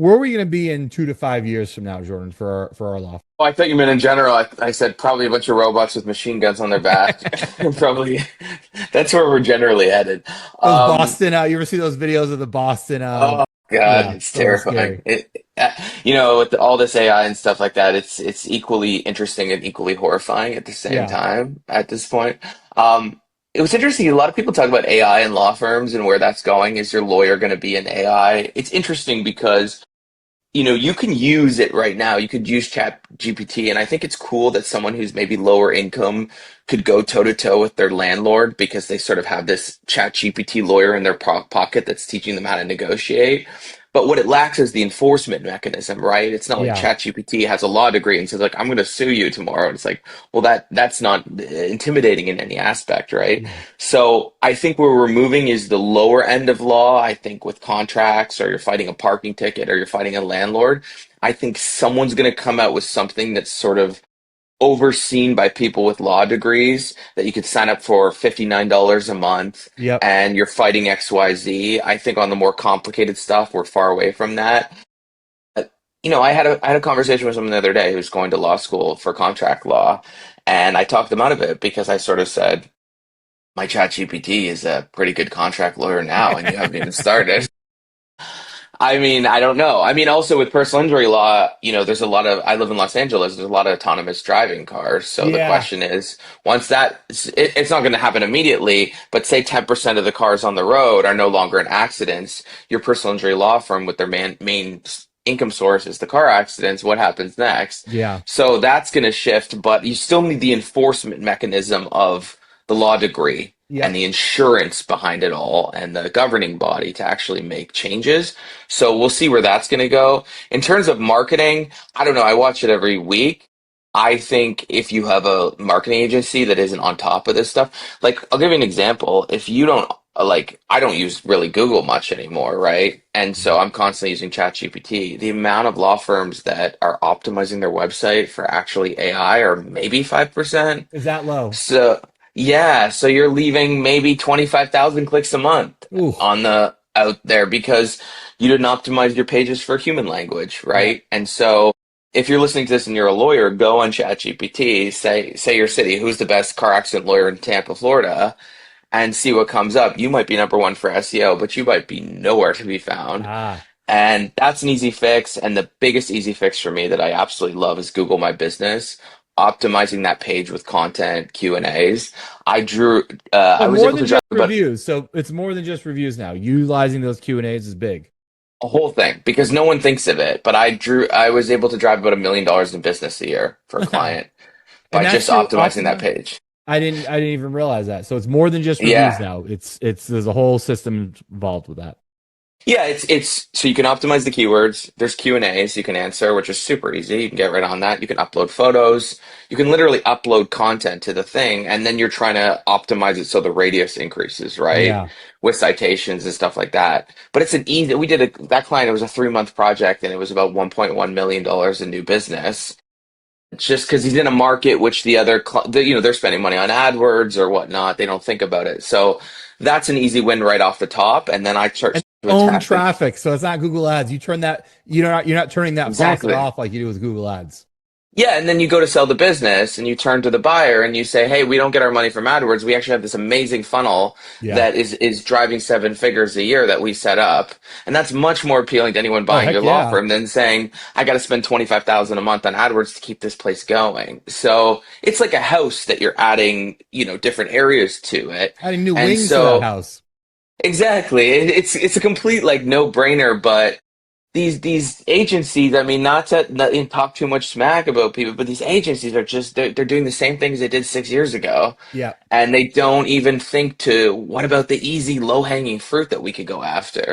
where are we going to be in 2 to 5 years from now, Jordan, for our law? Oh, I thought you meant in general. I said probably a bunch of robots with machine guns on their back. Probably that's where we're generally headed. Those Um, Boston, you ever see those videos of the Boston? oh God, Yeah, it's those are terrifying. scary. With all this AI and stuff like that, it's equally interesting and equally horrifying at the same Yeah, time at this point. Um, it was interesting. A lot of people talk about AI in law firms and where that's going. Is your lawyer going to be an AI? It's interesting because you can use it right now. You could use Chat GPT, and I think it's cool that someone who's maybe lower income could go toe to toe with their landlord because they sort of have this Chat GPT lawyer in their pocket that's teaching them how to negotiate. But what it lacks is the enforcement mechanism, right? It's not like yeah, Chat GPT has a law degree and says like, I'm going to sue you tomorrow. And it's like, well, that's not intimidating in any aspect, right? yeah. So I think where we're moving is the lower end of law. I think with contracts or you're fighting a parking ticket or you're fighting a landlord, I think someone's going to come out with something that's sort of overseen by people with law degrees that you could sign up for $59 a month Yep. and you're fighting XYZ. I think on the more complicated stuff, we're far away from that. Uh, I had a conversation with someone the other day who's going to law school for contract law, and I talked them out of it because I sort of said, my chat GPT is a pretty good contract lawyer now, and you haven't even started. I mean, I don't know. I mean, also with personal injury law, there's a lot of, I live in Los Angeles, there's a lot of autonomous driving cars. So the Yeah. question is, once it's not going to happen immediately, but say 10% of the cars on the road are no longer in accidents, your personal injury law firm with their main income source is the car accidents, what happens next? Yeah. So that's going to shift, but you still need the enforcement mechanism of the law degree and Yep. the insurance behind it all and the governing body to actually make changes. So we'll see where that's going to go. In terms of marketing, I don't know. I watch it every week. I think if you have a marketing agency that isn't on top of this stuff, like I'll give you an example. If you don't I don't use really Google much anymore, right? And so I'm constantly using ChatGPT. The amount of law firms that are optimizing their website for actually AI are maybe 5%. Is that low? So yeah, so you're leaving maybe 25,000 clicks a month Ooh. on the out there because you didn't optimize your pages for human language, Yep. right? And so if you're listening to this and you're a lawyer, go on ChatGPT, say your city, who's the best car accident lawyer in Tampa, Florida, and see what comes up. You might be number one for SEO, but you might be nowhere to be found. Ah. And that's an easy fix. And the biggest easy fix for me that I absolutely love is Google My Business, optimizing that page with content, Q and A's. I But was more able to than drive just about reviews. So it's more than just reviews now. Utilizing those Q&As is big. a whole thing because no one thinks of it. But I was able to drive about $1 million in business a year for a client And by that's just through optimizing that Optima. page. I didn't even realize that. So it's more than just reviews Yeah. now. It's there's a whole system involved with that. Yeah, it's so you can optimize the keywords. There's Q and A's you can answer, which is super easy. You can get right on that. You can upload photos. You can literally upload content to the thing, and then you're trying to optimize it so the radius increases, right? Yeah. With citations and stuff like that. But it's an easy. We did that client. It was a 3 month project, and it was about $1.1 million in new business. Just because he's in a market which they're spending money on AdWords or whatnot. They don't think about it. So that's an easy win right off the top. And then I start And to own attack the traffic. So it's not Google Ads. You turn that you're not turning that faucet exactly. off like you do with Google Ads. Yeah, and then you go to sell the business and you turn to the buyer and you say, "Hey, we don't get our money from AdWords. We actually have this amazing funnel Yeah. that is driving 7 figures a year that we set up." And that's much more appealing to anyone Oh buying heck your law yeah. firm than saying, "I got to spend 25,000 a month on AdWords to keep this place going." So, it's like a house that you're adding, different areas to it. Adding new And wings to that so, house. exactly, it's a complete like no-brainer, but these agencies, I mean, not talk too much smack about people, but these agencies are just they're doing the same things they did 6 years ago, Yeah. and they don't even think to what about the easy low hanging fruit that we could go after.